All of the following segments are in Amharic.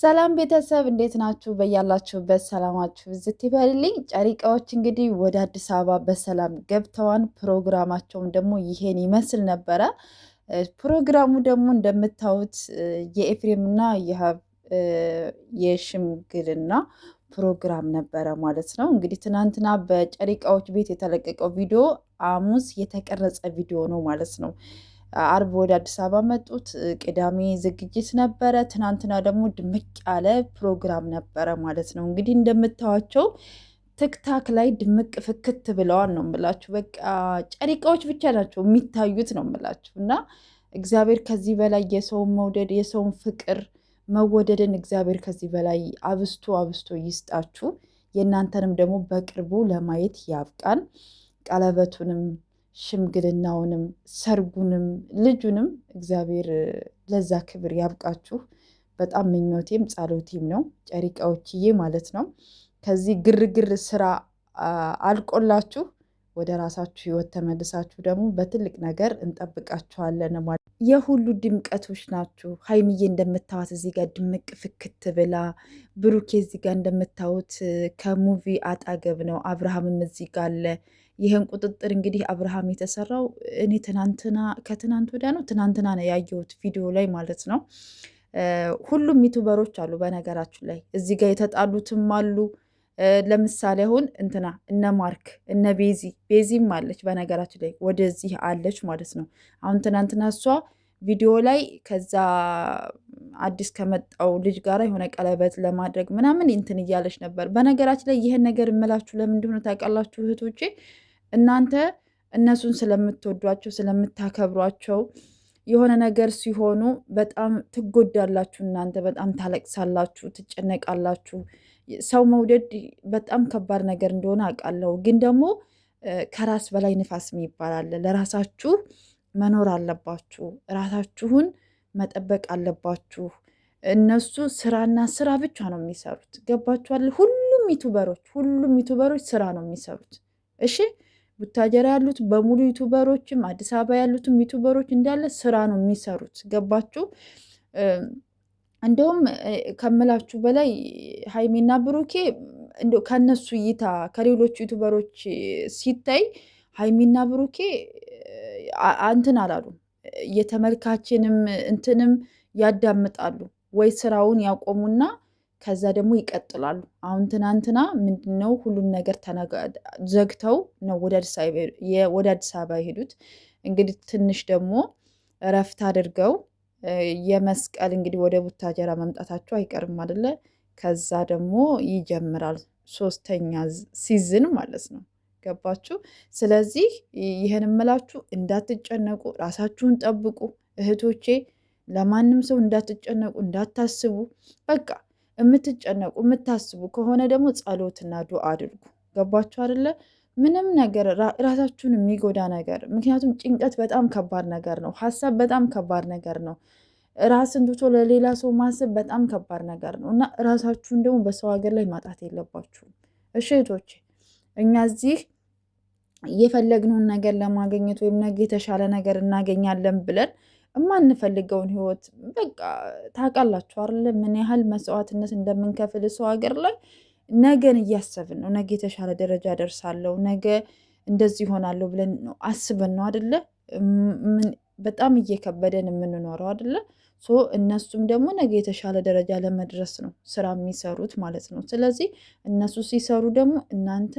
ሰላም ቤተሰብ እንዴት ናችሁ? በያላችሁበት ሰላማችሁ ብዝት ይበልልኝ። ጨሪቃዎች እንግዲህ ወደ አዲስ አበባ በሰላም ገብተዋን። ፕሮግራማቸውም ደግሞ ይሄን ይመስል ነበረ። ፕሮግራሙ ደግሞ እንደምታዩት የኤፍሬምና የሀብ የሽምግልና ፕሮግራም ነበረ ማለት ነው። እንግዲህ ትናንትና በጨሪቃዎች ቤት የተለቀቀው ቪዲዮ ሐሙስ የተቀረጸ ቪዲዮ ነው ማለት ነው። አርብ ወደ አዲስ አበባ መጡት። ቅዳሜ ዝግጅት ነበረ። ትናንትና ደግሞ ድምቅ ያለ ፕሮግራም ነበረ ማለት ነው። እንግዲህ እንደምታዋቸው ትክታክ ላይ ድምቅ ፍክት ብለዋል ነው የምላችሁ። በቃ ጨሪቃዎች ብቻ ናቸው የሚታዩት ነው የምላችሁ። እና እግዚአብሔር ከዚህ በላይ የሰውን መውደድ የሰውን ፍቅር መወደድን እግዚአብሔር ከዚህ በላይ አብስቶ አብስቶ ይስጣችሁ። የእናንተንም ደግሞ በቅርቡ ለማየት ያብቃን። ቀለበቱንም ሽምግልናውንም ሰርጉንም ልጁንም እግዚአብሔር ለዛ ክብር ያብቃችሁ። በጣም ምኞቴም ጸሎቴም ነው ጨሪቃዎችዬ ማለት ነው። ከዚህ ግርግር ስራ አልቆላችሁ ወደ ራሳችሁ ህይወት ተመልሳችሁ ደግሞ በትልቅ ነገር እንጠብቃችኋለን ማለት የሁሉ ድምቀቶች ናችሁ። ሀይሚዬ እንደምታዋት እዚህ ጋር ድምቅ ፍክት ብላ፣ ብሩኬ እዚህ ጋር እንደምታዩት ከሙቪ አጠገብ ነው። አብርሃምም እዚህ ጋር አለ። ይህን ቁጥጥር እንግዲህ አብርሃም የተሰራው እኔ ከትናንት ወዲያ ነው ትናንትና ነው ያየሁት ቪዲዮ ላይ ማለት ነው። ሁሉም ዩቱበሮች አሉ በነገራችሁ ላይ እዚህ ጋር የተጣሉትም አሉ። ለምሳሌ አሁን እንትና እነ ማርክ እነ ቤዚም አለች በነገራችን ላይ ወደዚህ አለች ማለት ነው። አሁን ትናንትና እሷ ቪዲዮ ላይ ከዛ አዲስ ከመጣው ልጅ ጋር የሆነ ቀለበት ለማድረግ ምናምን እንትን እያለች ነበር። በነገራችን ላይ ይህን ነገር እምላችሁ ለምን እንደሆነ ታውቃላችሁ እህቶቼ? እናንተ እነሱን ስለምትወዷቸው ስለምታከብሯቸው የሆነ ነገር ሲሆኑ በጣም ትጎዳላችሁ። እናንተ በጣም ታለቅሳላችሁ፣ ትጨነቃላችሁ። ሰው መውደድ በጣም ከባድ ነገር እንደሆነ አውቃለሁ። ግን ደግሞ ከራስ በላይ ንፋስ የሚባል አለ። ለራሳችሁ መኖር አለባችሁ። ራሳችሁን መጠበቅ አለባችሁ። እነሱ ስራና ስራ ብቻ ነው የሚሰሩት። ገባችኋል? ሁሉም ዩቱበሮች ስራ ነው የሚሰሩት። እሺ ቡታጀራ ያሉት በሙሉ ዩቱበሮችም አዲስ አበባ ያሉትም ዩቱበሮች እንዳለ ስራ ነው የሚሰሩት። ገባችሁ? እንደውም ከምላችሁ በላይ ሀይሚና ብሩኬ ከነሱ እይታ ከሌሎች ዩቱበሮች ሲታይ ሀይሚና ብሩኬ እንትን አላሉ። የተመልካችንም እንትንም ያዳምጣሉ ወይ ስራውን ያቆሙና ከዛ ደግሞ ይቀጥላሉ። አሁን ትናንትና ምንድነው ሁሉም ነገር ዘግተው ነው ወደ አዲስ አበባ የሄዱት። እንግዲህ ትንሽ ደግሞ እረፍት አድርገው የመስቀል እንግዲህ ወደ ቡታጀራ መምጣታቸው አይቀርም አይደለ? ከዛ ደግሞ ይጀምራል 3ኛ ሲዝን ማለት ነው። ገባችሁ? ስለዚህ ይህን እምላችሁ እንዳትጨነቁ፣ ራሳችሁን ጠብቁ እህቶቼ። ለማንም ሰው እንዳትጨነቁ፣ እንዳታስቡ። በቃ የምትጨነቁ የምታስቡ ከሆነ ደግሞ ጸሎትና ዱዓ አድርጉ። ገባችሁ አይደለ? ምንም ነገር ራሳችሁን የሚጎዳ ነገር፣ ምክንያቱም ጭንቀት በጣም ከባድ ነገር ነው። ሀሳብ በጣም ከባድ ነገር ነው። ራስን ትቶ ለሌላ ሰው ማሰብ በጣም ከባድ ነገር ነው እና ራሳችሁን ደግሞ በሰው ሀገር ላይ ማጣት የለባችሁም። እሺ እህቶቼ፣ እኛ እዚህ የፈለግነውን ነገር ለማግኘት ወይም ነገ የተሻለ ነገር እናገኛለን ብለን የማንፈልገውን ህይወት በቃ ታውቃላችሁ አይደለ? ምን ያህል መስዋዕትነት እንደምንከፍል ሰው ሀገር ላይ ነገን እያሰብን ነው። ነገ የተሻለ ደረጃ ደርሳለሁ፣ ነገ እንደዚህ ይሆናለሁ ብለን ነው አስበን ነው አይደለ? በጣም እየከበደን የምንኖረው አይደለ? እነሱም ደግሞ ነገ የተሻለ ደረጃ ለመድረስ ነው ስራ የሚሰሩት ማለት ነው። ስለዚህ እነሱ ሲሰሩ ደግሞ እናንተ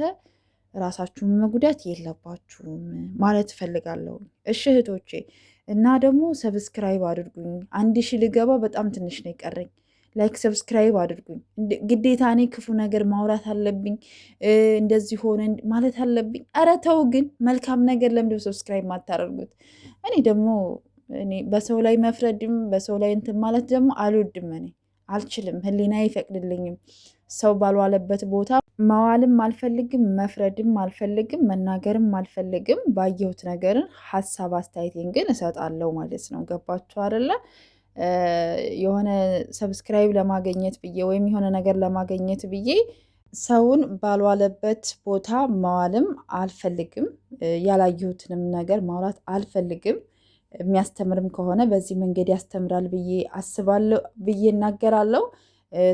ራሳችሁን መጉዳት የለባችሁም ማለት እፈልጋለሁ። እሺ እህቶቼ፣ እና ደግሞ ሰብስክራይብ አድርጉኝ። 1000 ልገባ በጣም ትንሽ ነው የቀረኝ። ላይክ ሰብስክራይብ አድርጉኝ። ግዴታ እኔ ክፉ ነገር ማውራት አለብኝ እንደዚህ ሆነ ማለት አለብኝ? ኧረ ተው። ግን መልካም ነገር ለምንድነው ሰብስክራይብ ማታደርጉት? እኔ በሰው ላይ መፍረድም በሰው ላይ እንትን ማለት ደግሞ አልወድም። እኔ አልችልም፣ ህሊና አይፈቅድልኝም። ሰው ባልዋለበት ቦታ መዋልም አልፈልግም፣ መፍረድም አልፈልግም፣ መናገርም አልፈልግም። ባየሁት ነገርን ሀሳብ አስተያየቴን ግን እሰጣለሁ ማለት ነው። ገባችሁ አይደለ? የሆነ ሰብስክራይብ ለማገኘት ብዬ ወይም የሆነ ነገር ለማገኘት ብዬ ሰውን ባልዋለበት ቦታ መዋልም አልፈልግም። ያላየሁትንም ነገር ማውራት አልፈልግም። የሚያስተምርም ከሆነ በዚህ መንገድ ያስተምራል ብዬ አስባለሁ ብዬ እናገራለሁ።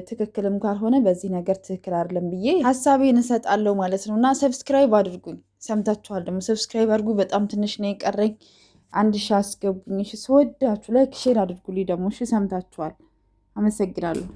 ትክክልም ካልሆነ በዚህ ነገር ትክክል አይደለም ብዬ ሀሳቤን እሰጣለሁ ማለት ነው። እና ሰብስክራይብ አድርጉኝ። ሰምታችኋል ደግሞ ሰብስክራይብ አድርጉ። በጣም ትንሽ ነው የቀረኝ። 1000 አስገቡኝ። እሺ፣ ስወዳችሁ ላይክ ሼር አድርጉልኝ ደግሞ። እሺ፣ ሰምታችኋል። አመሰግናለሁ።